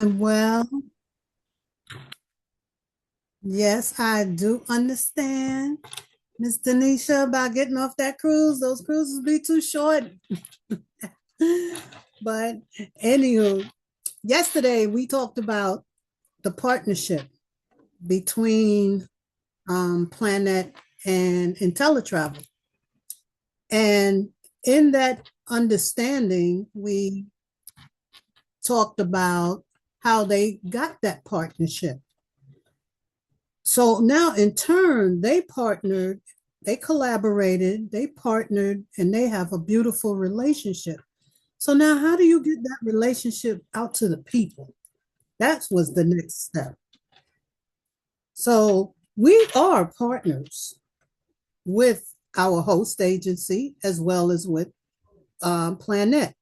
Well, yes, I do understand, Miss Denisha, about getting off that cruise. Those cruises be too short. But anywho, yesterday we talked about the partnership between PlanNet and Inteletravel. And in that understanding, we talked about how they got that partnership. So now in turn, they partnered, they collaborated, they partnered, and they have a beautiful relationship. So now how do you get that relationship out to the people? That was the next step. So we are partners with our host agency as well as with PlanNet.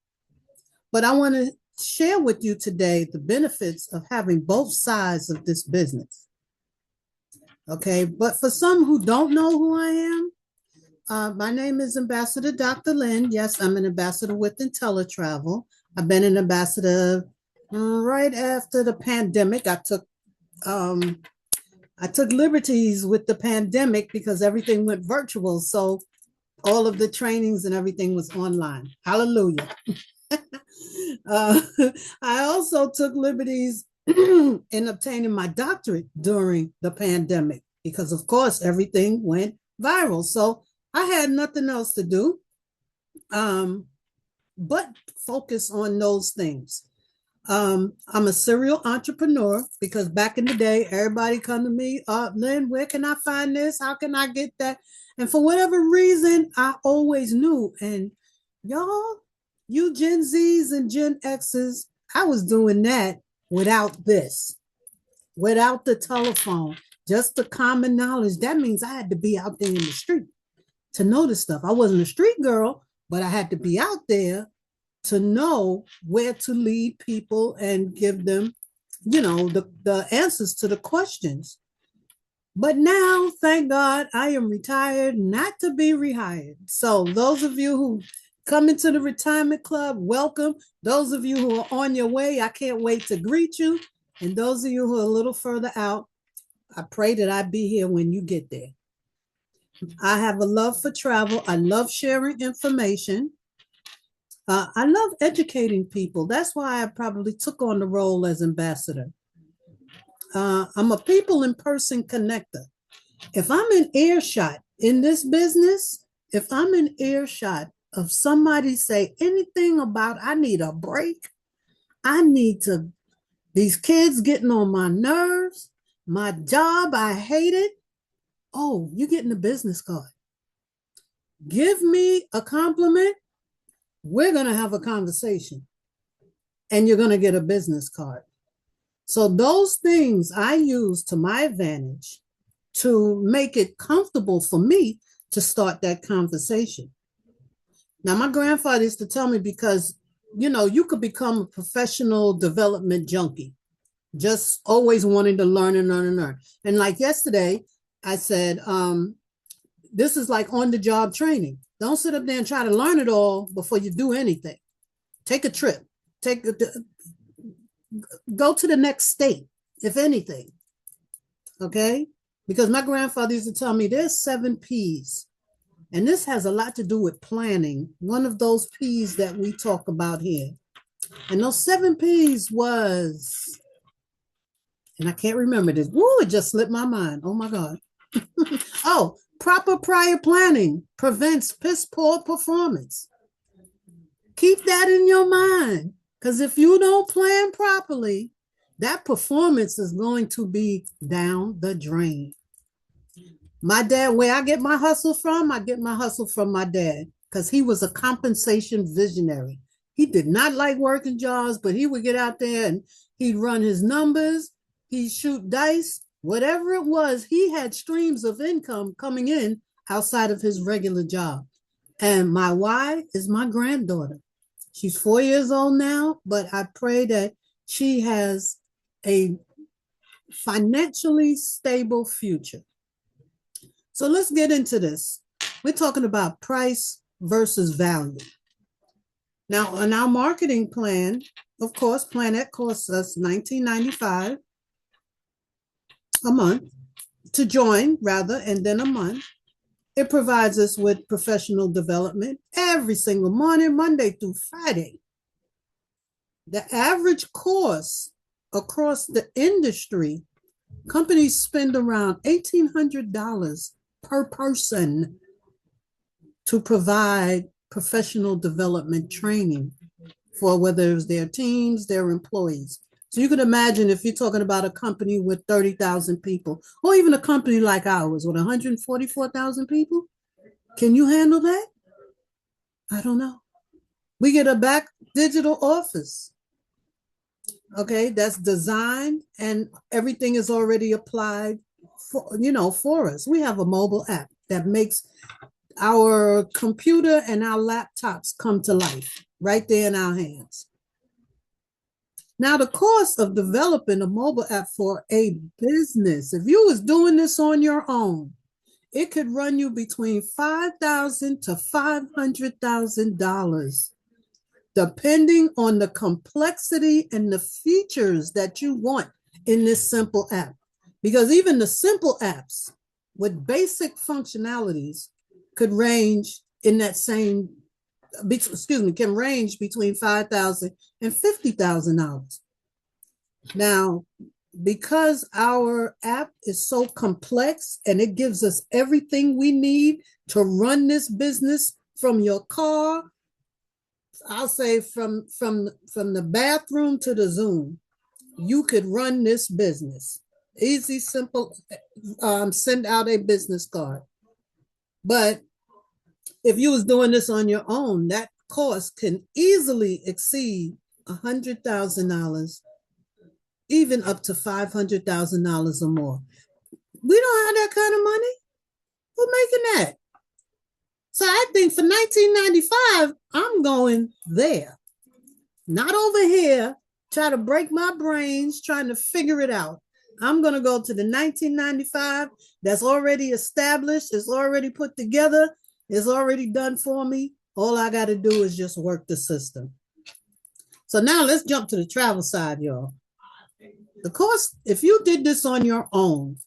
But I want to share with you today the benefits of having both sides of this business. Okay, but for some who don't know who I am, my name is Ambassador Dr. Lynn. Yes, I'm an ambassador with Inteletravel. I've been an ambassador right after the pandemic. Um, I took liberties with the pandemic because everything went virtual. So all of the trainings and everything was online. Hallelujah. uh, I also took liberties in obtaining my doctorate during the pandemic because, of course, everything went viral. So I had nothing else to do um, but focus on those things. I'm a serial entrepreneur because back in the day, everybody come to me, Lynn, where can I find this? How can I get that? And for whatever reason, I always knew. And y'all, you Gen Zs and Gen Xs, I was doing that without this, without the telephone, just the common knowledge. That means I had to be out there in the street to know this stuff. I wasn't a street girl, but I had to be out there to know where to lead people and give them, the answers to the questions. But now, thank God, I am retired, not to be rehired. So, those of you who come into the retirement club, welcome. Those of you who are on your way, I can't wait to greet you. And those of you who are a little further out, I pray that I be here when you get there. I have a love for travel. I love sharing information. I love educating people. That's why I probably took on the role as ambassador. I'm a people in person connector. If I'm in earshot in this business, if I'm in earshot of somebody say anything about I need a break, I need to, these kids getting on my nerves, my job, I hate it. Oh, you're getting a business card. Give me a compliment. We're going to have a conversation and you're going to get a business card. So those things I use to my advantage to make it comfortable for me to start that conversation. Now, my grandfather used to tell me because, you could become a professional development junkie, just always wanting to learn and learn and learn. And like yesterday, I said, this is like on the job training. Don't sit up there and try to learn it all before you do anything. Take a trip. Take a, Go to the next state, if anything. Okay? Because my grandfather used to tell me there's 7 P's. And this has a lot to do with planning, one of those P's that we talk about here. And those 7 P's was, and I can't remember this. Woo, it just slipped my mind. Oh my God. Oh, proper prior planning prevents piss poor performance. Keep that in your mind. Because if you don't plan properly, that performance is going to be down the drain. My dad, where I get my hustle from, I get my hustle from my dad because he was a compensation visionary. He did not like working jobs, but he would get out there and he'd run his numbers, he'd shoot dice, whatever it was, he had streams of income coming in outside of his regular job. And my why is my granddaughter. She's 4 years old now, but I pray that she has a financially stable future. So let's get into this. We're talking about price versus value. Now, on our marketing plan, of course, PlanNet costs us $19.95 a month to join, rather, and then a month. It provides us with professional development every single morning, Monday through Friday. The average course across the industry, companies spend around $1,800 per person to provide professional development training for whether it's their teams, their employees. So you can imagine if you're talking about a company with 30,000 people, or even a company like ours with 144,000 people, can you handle that? I don't know. We get a back digital office, okay, that's designed and everything is already applied for us. We have a mobile app that makes our computer and our laptops come to life right there in our hands. Now, the cost of developing a mobile app for a business, if you was doing this on your own, it could run you between $5,000 to $500,000, depending on the complexity and the features that you want in this simple app. Because even the simple apps with basic functionalities could range in that same, can range between $5,000 and $50,000. Now, because our app is so complex and it gives us everything we need to run this business from your car, I'll say from the bathroom to the Zoom, you could run this business. Easy, simple, send out a business card. But if you was doing this on your own, that cost can easily exceed $100,000, even up to $500,000 or more. We don't have that kind of money. Who's making that? So I think for $19.95, I'm going there, not over here, try to break my brains trying to figure it out. I'm going to go to the $19.95 that's already established, it's already put together, it's already done for me. All I got to do is just work the system. So now let's jump to the travel side, y'all. The cost, if you did this on your own,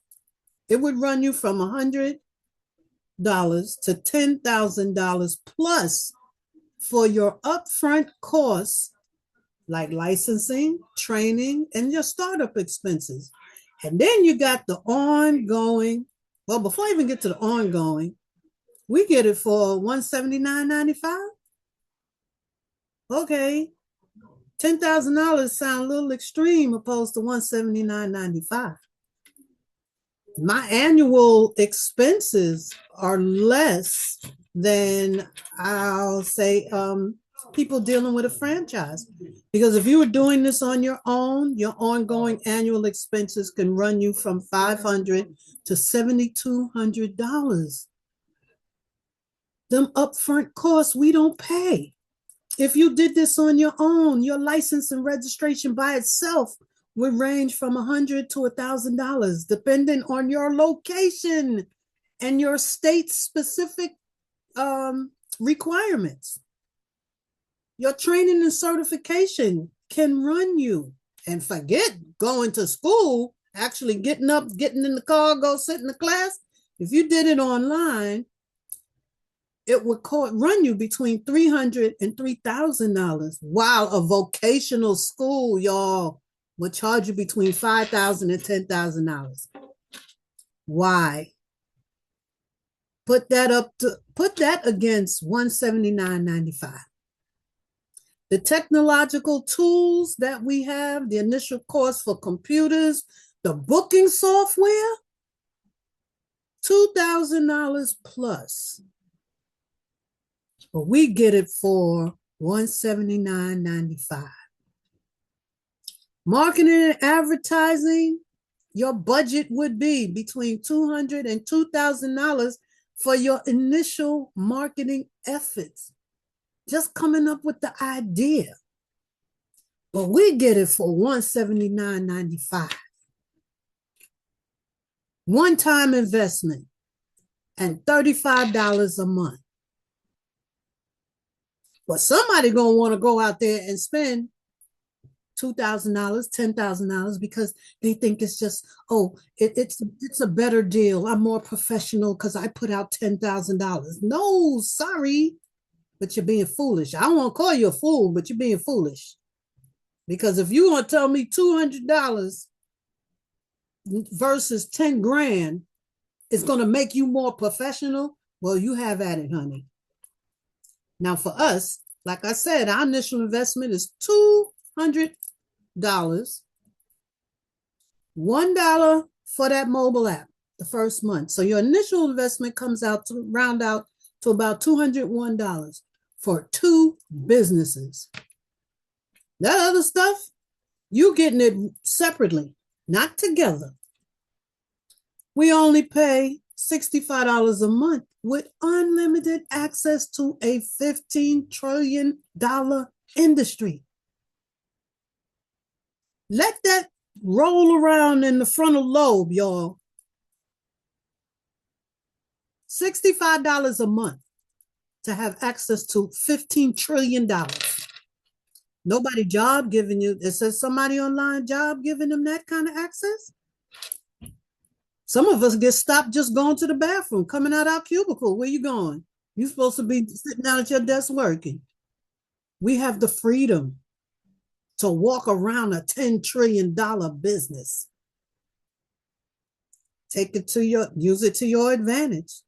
it would run you from $100 to $10,000 plus for your upfront costs like licensing, training, and your startup expenses. And then you got the ongoing. Well, before I even get to the ongoing, we get it for $179.95. Okay, $10,000 sound a little extreme opposed to $179.95. My annual expenses are less than, I'll say, people dealing with a franchise. Because if you were doing this on your own, your ongoing annual expenses can run you from $500 to $7,200. Them upfront costs we don't pay. If you did this on your own, your license and registration by itself would range from $100 to $1,000, depending on your location and your state specific requirements. Your training and certification can run you, and forget going to school, actually getting up, getting in the car, go sit in the class. If you did it online, it would run you between $300 and $3,000, while a vocational school, y'all, would charge you between $5,000 and $10,000. Why? Put that against $179.95. The technological tools that we have, the initial cost for computers, the booking software, $2,000 plus. But we get it for $179.95. Marketing and advertising, your budget would be between $200 and $2,000 for your initial marketing efforts. Just coming up with the idea. But we get it for $179.95. One-time investment and $35 a month. But somebody gonna want to go out there and spend $2,000, $10,000 because they think it's just, oh, it's a better deal. I'm more professional because I put out $10,000. No, sorry, but you're being foolish. I don't want to call you a fool, but you're being foolish. Because if you want to tell me $200 versus 10 grand is going to make you more professional, well, you have at it, honey. Now, for us, like I said, our initial investment is $200, $1 for that mobile app the first month. So your initial investment comes out to round out to about $201 for 2 businesses. That other stuff, you getting it separately, not together. We only pay $65 a month with unlimited access to a $15 trillion industry. Let that roll around in the frontal lobe, y'all. $65 a month to have access to $15 trillion. Nobody job giving you, it says somebody online job giving them that kind of access. Some of us get stopped just going to the bathroom, coming out our cubicle. Where you going? You're supposed to be sitting down at your desk working. We have the freedom to walk around a $10 trillion business. Use it to your advantage.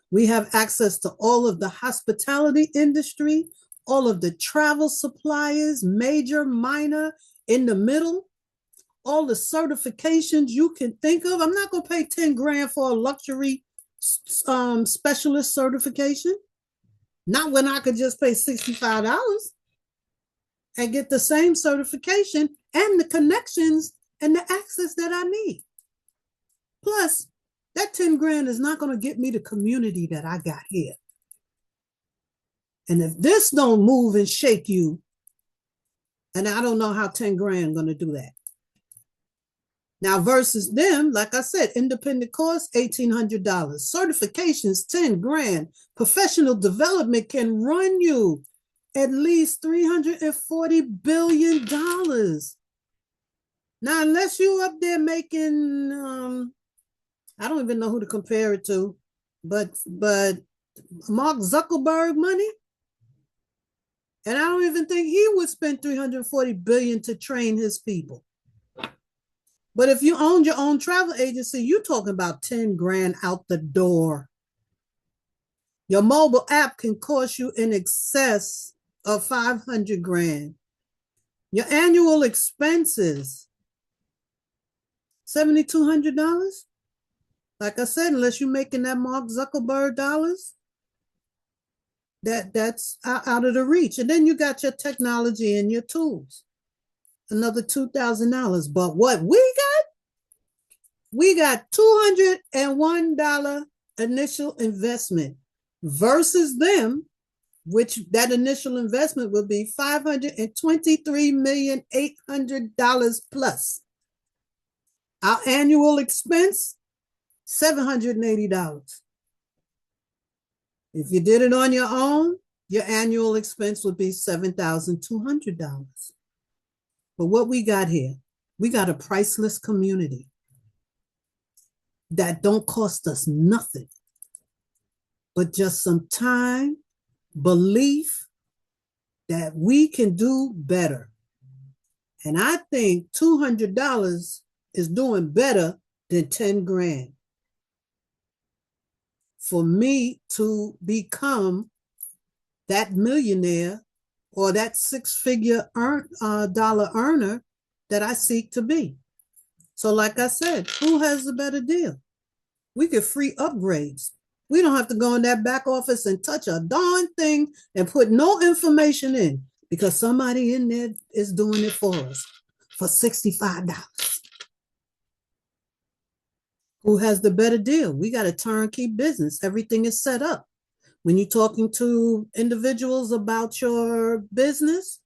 We have access to all of the hospitality industry, all of the travel suppliers, major, minor, in the middle, all the certifications you can think of. I'm not going to pay 10 grand for a luxury specialist certification. Not when I could just pay $65 and get the same certification and the connections and the access that I need. Plus, that 10 grand is not going to get me the community that I got here. And if this don't move and shake you, and I don't know how 10 grand going to do that. Now, versus them, like I said, independent course, $1,800. Certifications, 10 grand. Professional development can run you at least $340 billion. Now, unless you up there making, I don't even know who to compare it to, but Mark Zuckerberg money, and I don't even think he would spend $340 billion to train his people. But if you owned your own travel agency, you're talking about 10 grand out the door. Your mobile app can cost you in excess of 500 grand. Your annual expenses, $7,200. Like I said, unless you're making that Mark Zuckerberg dollars, that's out of the reach. And then you got your technology and your tools, another $2,000. But what we got $201 initial investment versus them, which that initial investment would be $523,800,000 plus. Our annual expense, $780. If you did it on your own, your annual expense would be $7,200. But what we got here, we got a priceless community that don't cost us nothing, but just some time, belief that we can do better. And I think $200 is doing better than 10 grand. For me to become that millionaire or that six-figure dollar earner that I seek to be. So like I said, who has the better deal? We get free upgrades. We don't have to go in that back office and touch a darn thing and put no information in because somebody in there is doing it for us for $65. Who has the better deal? We got a turnkey business. Everything is set up. When you're talking to individuals about your business,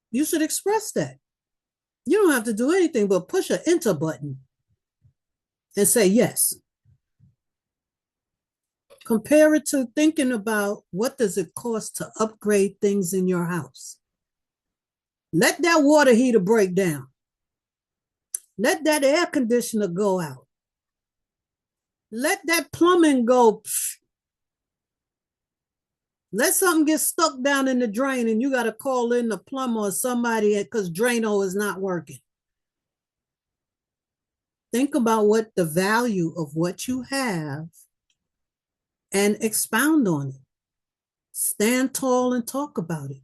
you should express that. You don't have to do anything but push an enter button and say yes. Compare it to thinking about what does it cost to upgrade things in your house. Let that water heater break down. Let that air conditioner go out. Let that plumbing go. Psh. Let something get stuck down in the drain and you got to call in the plumber or somebody because Drano is not working. Think about what the value of what you have and expound on it. Stand tall and talk about it.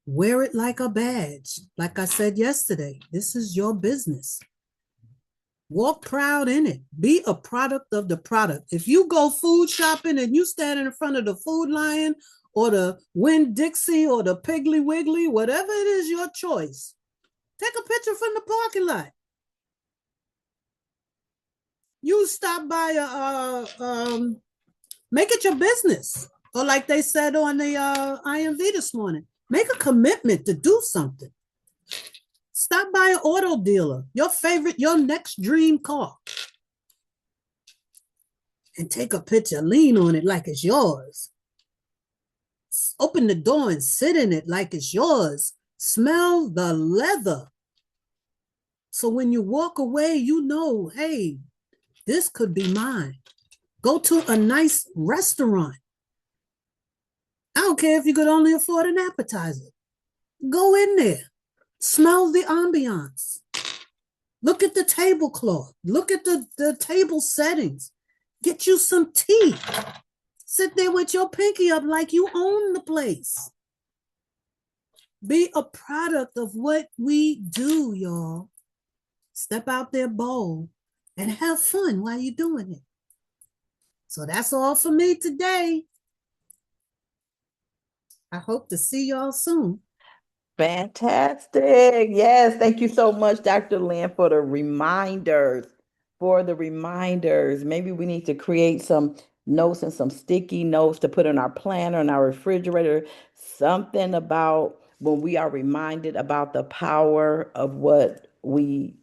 Wear it like a badge. Like I said yesterday, this is your business. Walk proud in it. Be a product of the product. If you go food shopping and you stand in front of the Food Lion or the Winn-Dixie or the Piggly Wiggly, whatever it is your choice, take a picture from the parking lot. You stop by make it your business. Or like they said on the IMV this morning, make a commitment to do something. Stop by an auto dealer, your next dream car, and take a picture, lean on it like it's yours. Open the door and sit in it like it's yours. Smell the leather. So when you walk away, you know, hey, this could be mine. Go to a nice restaurant. I don't care if you could only afford an appetizer. Go in there. Smell the ambiance. Look at the tablecloth. Look at the table settings. Get you some tea. Sit there with your pinky up like you own the place. Be a product of what we do, y'all. Step out there bold and have fun while you're doing it. So that's all for me today. I hope to see y'all soon. Fantastic. Yes. Thank you so much, Dr. Lynn, for the reminders. Maybe we need to create some notes and some sticky notes to put in our planner and our refrigerator. Something about when we are reminded about the power of what we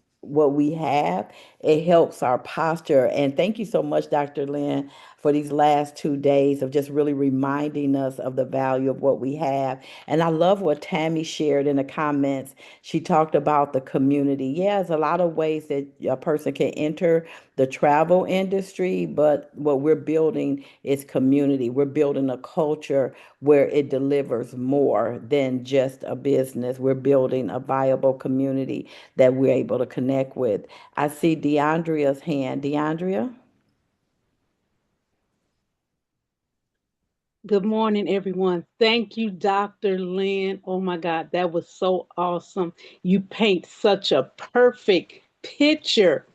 have, it helps our posture. And thank you so much, Dr. Lynn, for these last 2 days of just really reminding us of the value of what we have. And I love what Tammy shared in the comments. She talked about the community. Yeah, there's a lot of ways that a person can enter the travel industry, but what we're building is community. We're building a culture where it delivers more than just a business. We're building a viable community that we're able to connect with. I see DeAndrea's hand. DeAndrea? Good morning, everyone. Thank you, Dr. Lynn. Oh my God, that was so awesome. You paint such a perfect picture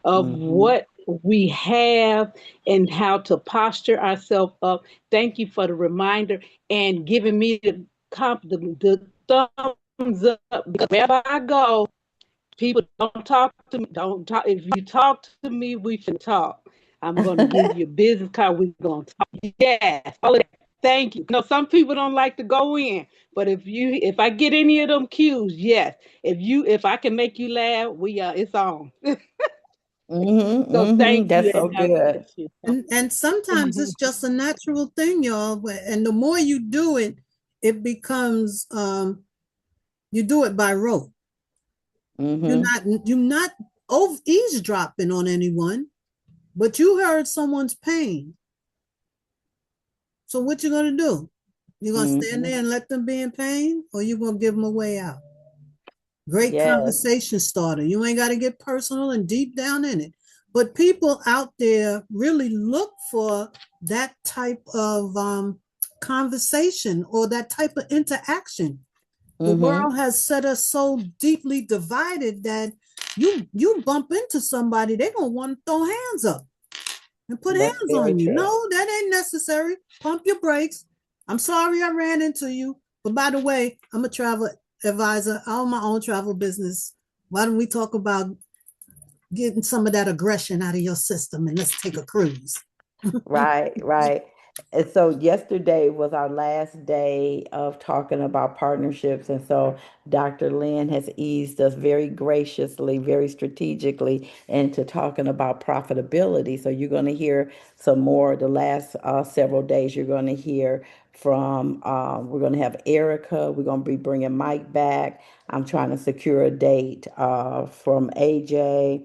of Mm-hmm. what we have and how to posture ourselves up. Thank you for the reminder and giving me the thumbs up because wherever I go, people don't talk to me. Don't talk. If you talk to me, we can talk. I'm going to give you a business card. We're going to talk. Yes, all of that. Thank you. No, some people don't like to go in, but if I get any of them cues, yes. If I can make you laugh, it's on. Mm-hmm. So Mm-hmm. thank you, That's so and God good. bless you. And sometimes it's just a natural thing, y'all. And the more you do it, it becomes you do it by rote. Mm-hmm. You're not eavesdropping on anyone, but you heard someone's pain. So what you gonna do? You gonna stand Mm-hmm. there and let them be in pain, or you gonna give them a way out? Great Yes. conversation starter. You ain't got to get personal and deep down in it. But people out there really look for that type of conversation or that type of interaction. The Mm-hmm. world has set us so deeply divided that you bump into somebody, they're gonna want to throw hands up and put That's hands very on you. true. No, that ain't necessary. Pump your brakes. I'm sorry I ran into you. But by the way, I'm a travel advisor. I own my own travel business. Why don't we talk about getting some of that aggression out of your system and let's take a cruise? Right, right. And so yesterday was our last day of talking about partnerships. And so Dr. Lynn has eased us very graciously, very strategically into talking about profitability. So you're going to hear some more the last several days. You're going to hear from, we're going to have Erica. We're going to be bringing Mike back. I'm trying to secure a date from AJ.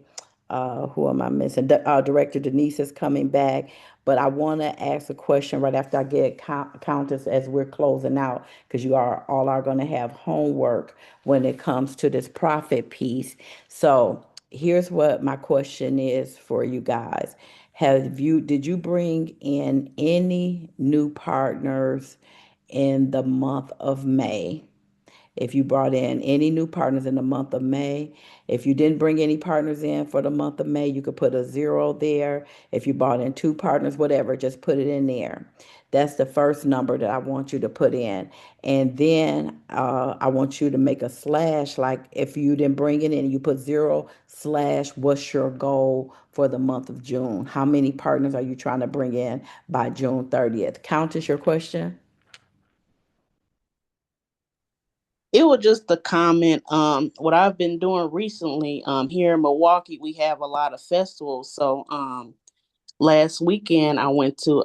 Who am I missing? Director Denise is coming back. But I want to ask a question right after I get Countess as we're closing out, because you are all are going to have homework when it comes to this profit piece. So here's what my question is for you guys. Did you bring in any new partners in the month of May? If you brought in any new partners in the month of May, if you didn't bring any partners in for the month of May, you could put a 0 there. If you brought in 2 partners, whatever, just put it in there. That's the first number that I want you to put in. And then I want you to make a slash, like if you didn't bring it in, you put 0 slash what's your goal for the month of June? How many partners are you trying to bring in by June 30th? Count as your question. It was just a comment. What I've been doing recently, here in Milwaukee, we have a lot of festivals. So last weekend I went to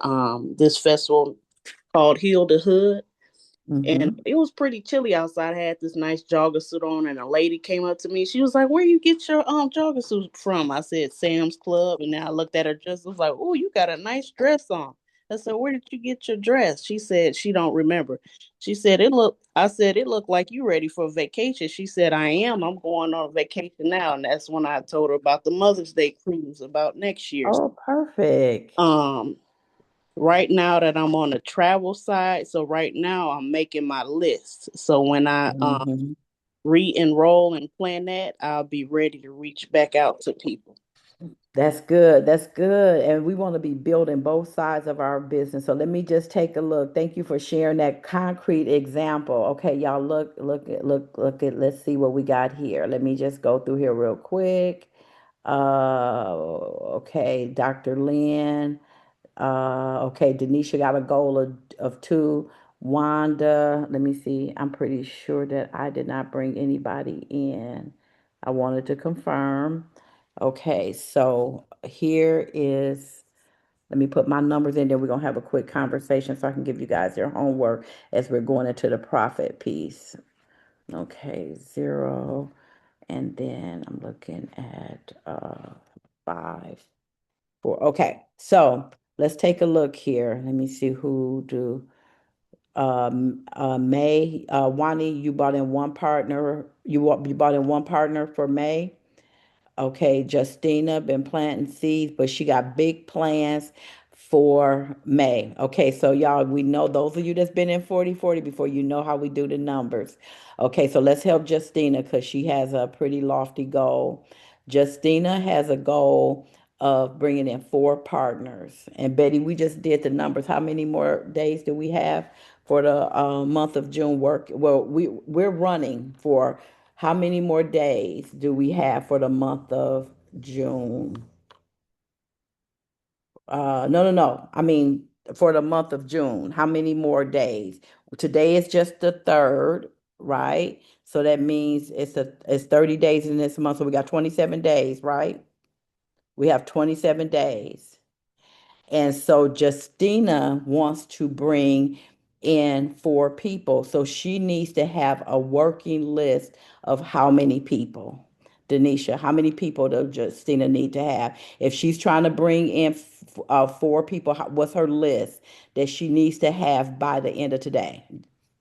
this festival called Heal the Hood. And Mm-hmm. it was pretty chilly outside. I had this nice jogger suit on, and a lady came up to me. She was like, "Where you get your jogger suit from?" I said, "Sam's Club." And then I looked at her dress. I was like, "Oh, you got a nice dress on." I said, "Where did you get your dress?" She said she don't remember. She said it looked. I said it looked like you ready for a vacation. She said, "I am. I'm going on vacation now." And that's when I told her about the Mother's Day cruise about next year. Oh, perfect. Um, right now that I'm on the travel side, so right now I'm making my list. So when I Mhm. re-enroll and plan that, I'll be ready to reach back out to people. That's good. That's good. And we want to be building both sides of our business. So let me just take a look. Thank you for sharing that concrete example. Okay, y'all look at let's see what we got here. Let me just go through here real quick. Okay, Dr. Lynn. Okay, Denisha got a goal of 2. Wanda, let me see. I'm pretty sure that I did not bring anybody in. I wanted to confirm. Okay, so here is, let me put my numbers in there. We're going to have a quick conversation so I can give you guys your homework as we're going into the profit piece. Okay, 0. And then I'm looking at 5. 4. Okay, so let's take a look here. Let me see who do. May, Wani, you brought in one partner. You brought in one partner for May. Okay, Justina been planting seeds, but she got big plans for May. Okay, so y'all, we know those of you that's been in 40/40 before, you know how we do the numbers. Okay, so let's help Justina because she has a pretty lofty goal. Justina has a goal of bringing in 4 partners. And Betty, we just did the numbers. How many more days do we have for the month of June work? Well, we're running for how many more days do we have for the month of June? No. I mean, for the month of June, how many more days? Today is just the 3rd, right? So that means it's 30 days in this month. So we got 27 days, right? We have 27 days. And so Justina wants to bring in 4 people. So she needs to have a working list of how many people. Denisha, how many people does Justina need to have? If she's trying to bring in 4 people, what's her list that she needs to have by the end of today?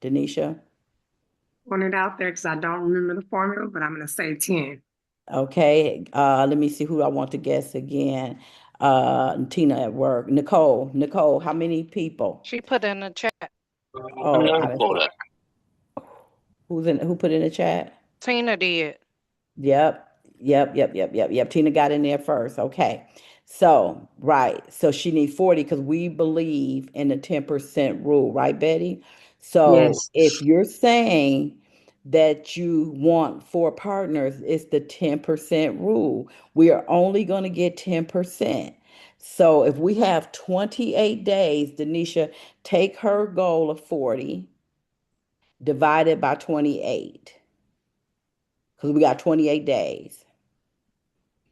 Denisha? Want it out there because I don't remember the formula, but I'm going to say 10. Okay, let me see who I want to guess again. Tina at work. Nicole, how many people? She put in the chat. Oh, I didn't see. Who put in the chat? Tina did. Yep. Tina got in there first. Okay. So, right. So she needs 40 because we believe in the 10% rule, right, Betty? So Yes. if you're saying that you want 4 partners, it's the 10% rule. We are only going to get 10%. So if we have 28 days, Denisha, take her goal of 40 divided by 28 because we got 28 days.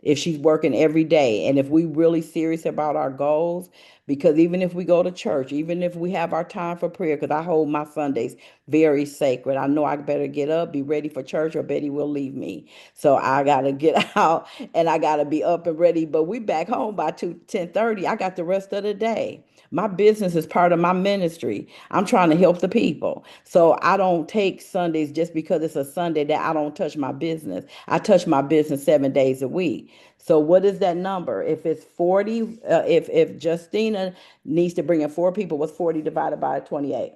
If she's working every day and if we really serious about our goals, because even if we go to church, even if we have our time for prayer, because I hold my Sundays very sacred, I know I better get up, be ready for church, or Betty will leave me. So I gotta get out and I gotta be up and ready. But we back home by 10:30. I got the rest of the day. My business is part of my ministry. I'm trying to help the people. So I don't take Sundays just because it's a Sunday that I don't touch my business. I touch my business 7 days a week. So what is that number? If it's 40, if Justina needs to bring in 4 people, what's 40 divided by 28?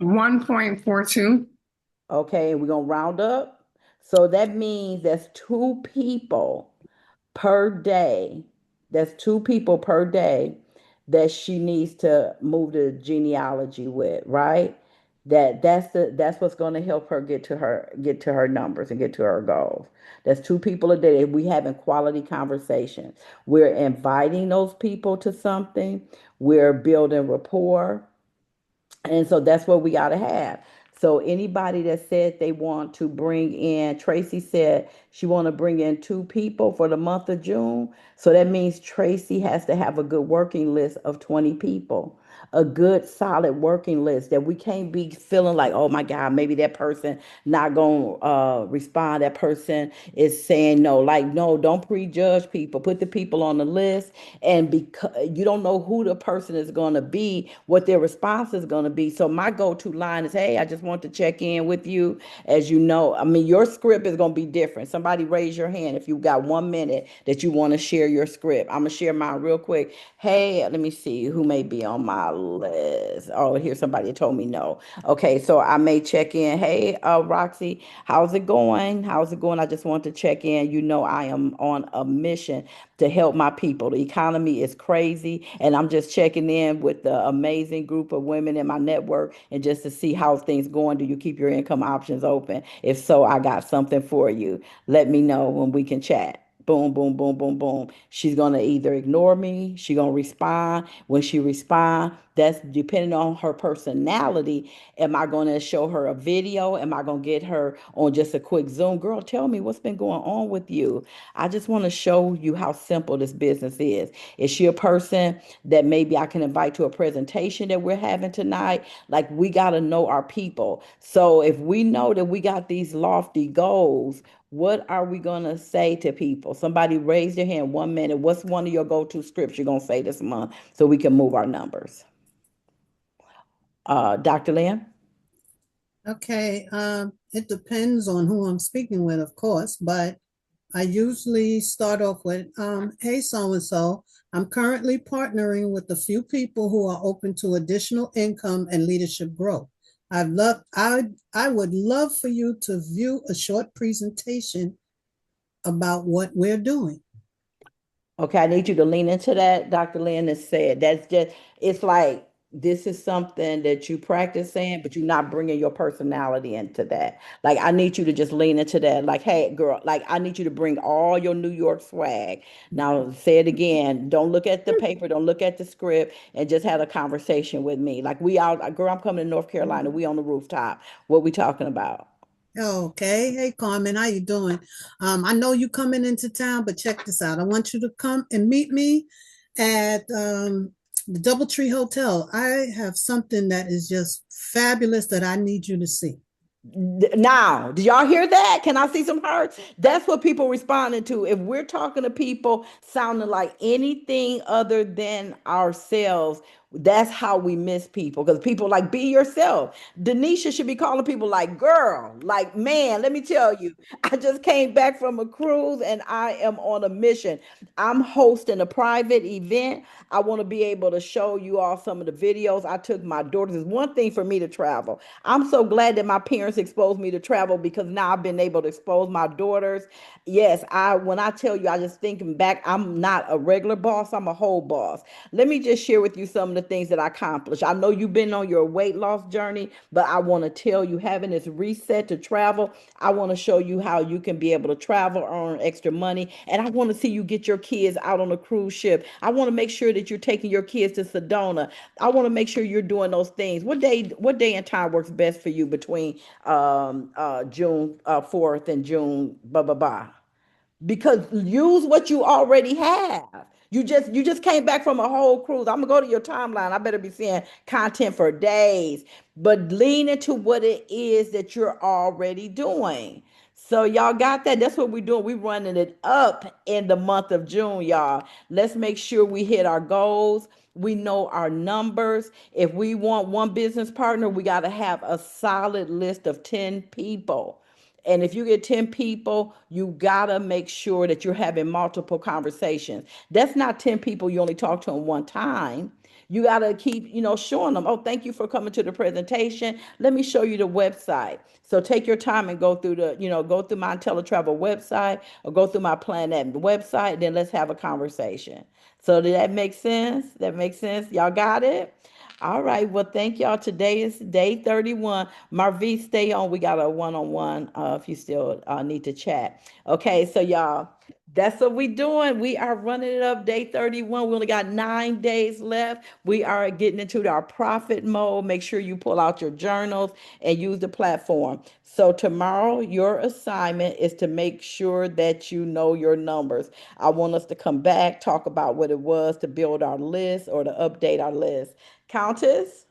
1.42. Okay, we're gonna round up. So that means that's 2 people per day. That's 2 people per day that she needs to move the genealogy with, right? That's what's going to help her get to her numbers and get to her goals. That's 2 people a day. We having quality conversations. We're inviting those people to something. We're building rapport. And so that's what we got to have. So anybody that said they want to bring in, Tracy said she want to bring in 2 people for the month of June. So that means Tracy has to have a good working list of 20 people, a good solid working list that we can't be feeling like, oh my God, maybe that person not going to respond. That person is saying no. Like, no, don't prejudge people. Put the people on the list. And because you don't know who the person is going to be, what their response is going to be. So my go-to line is, hey, I just want to check in with you. As you know, I mean, your script is going to be different. Somebody raise your hand if you got 1 minute that you want to share your script. I'm going to share mine real quick. Hey, let me see who may be on my list. Oh, here's somebody that told me no. Okay, so I may check in. Hey, Roxy, how's it going? How's it going? I just want to check in. You know, I am on a mission to help my people. The economy is crazy, and I'm just checking in with the amazing group of women in my network and just to see how things going. Do you keep your income options open? If so, I got something for you. Let me know when we can chat. Boom, boom, boom, boom, boom. She's gonna either ignore me, she gonna respond. When she respond, that's depending on her personality. Am I gonna show her a video? Am I gonna get her on just a quick Zoom? Girl, tell me what's been going on with you. I just want to show you how simple this business is. Is she a person that maybe I can invite to a presentation that we're having tonight? Like, we got to know our people. So if we know that we got these lofty goals, what are we going to say to people? Somebody raise their hand 1 minute. What's one of your go-to scripts you're going to say this month so we can move our numbers? Dr. Lynn? Okay, it depends on who I'm speaking with, of course, but I usually start off with, hey, so-and-so, I'm currently partnering with a few people who are open to additional income and leadership growth. I would love for you to view a short presentation about what we're doing. Okay, I need you to lean into that. Dr. Lynn has said that's just, it's like this is something that you practice saying, but you're not bringing your personality into that. Like, I need you to just lean into that. Like, hey, girl, like, I need you to bring all your New York swag. Now, say it again. Don't look at the paper, don't look at the script, and just have a conversation with me. Like, we out, girl, I'm coming to North Carolina. We on the rooftop. What we talking about? Okay. Hey, Carmen, how you doing? I know you coming into town, but check this out. I want you to come and meet me at the Doubletree Hotel. I have something that is just fabulous that I need you to see. Now, do y'all hear that? Can I see some hearts? That's what people responding to. If we're talking to people sounding like anything other than ourselves, that's how we miss people. Because people like, be yourself. Denisha should be calling people like, girl, like, man, let me tell you, I just came back from a cruise and I am on a mission. I'm hosting a private event. I want to be able to show you all some of the videos. I took my daughters. It's one thing for me to travel. I'm so glad that my parents exposed me to travel because now I've been able to expose my daughters. Yes, when I tell you, I just thinking back, I'm not a regular boss, I'm a whole boss. Let me just share with you some of the things that I accomplished. I know you've been on your weight loss journey, but I want to tell you, having this reset to travel, I want to show you how you can be able to travel, earn extra money. And I want to see you get your kids out on a cruise ship. I want to make sure that you're taking your kids to Sedona. I want to make sure you're doing those things. What day and time works best for you between June 4th and June blah blah blah? Because use what you already have. You just came back from a whole cruise. I'm gonna go to your timeline. I better be seeing content for days, but lean into what it is that you're already doing. So y'all got that? That's what we're doing. We're running it up in the month of June, y'all. Let's make sure we hit our goals. We know our numbers. If we want one business partner, we got to have a solid list of 10 people. And if you get 10 people, you gotta make sure that you're having multiple conversations. That's not 10 people you only talk to them one time. You gotta keep, showing them, oh, thank you for coming to the presentation. Let me show you the website. So take your time and go through my Inteletravel website or go through my PlanNet website, then let's have a conversation. So did that make sense? That makes sense? Y'all got it? All right. Well, thank y'all. Today is day 31. Marvi, stay on. We got a one-on-one if you still need to chat. Okay, so y'all, that's what we doing. We are running it up day 31. We only got 9 days left. We are getting into our profit mode. Make sure you pull out your journals and use the platform. So tomorrow, your assignment is to make sure that you know your numbers. I want us to come back, talk about what it was to build our list or to update our list. Countess?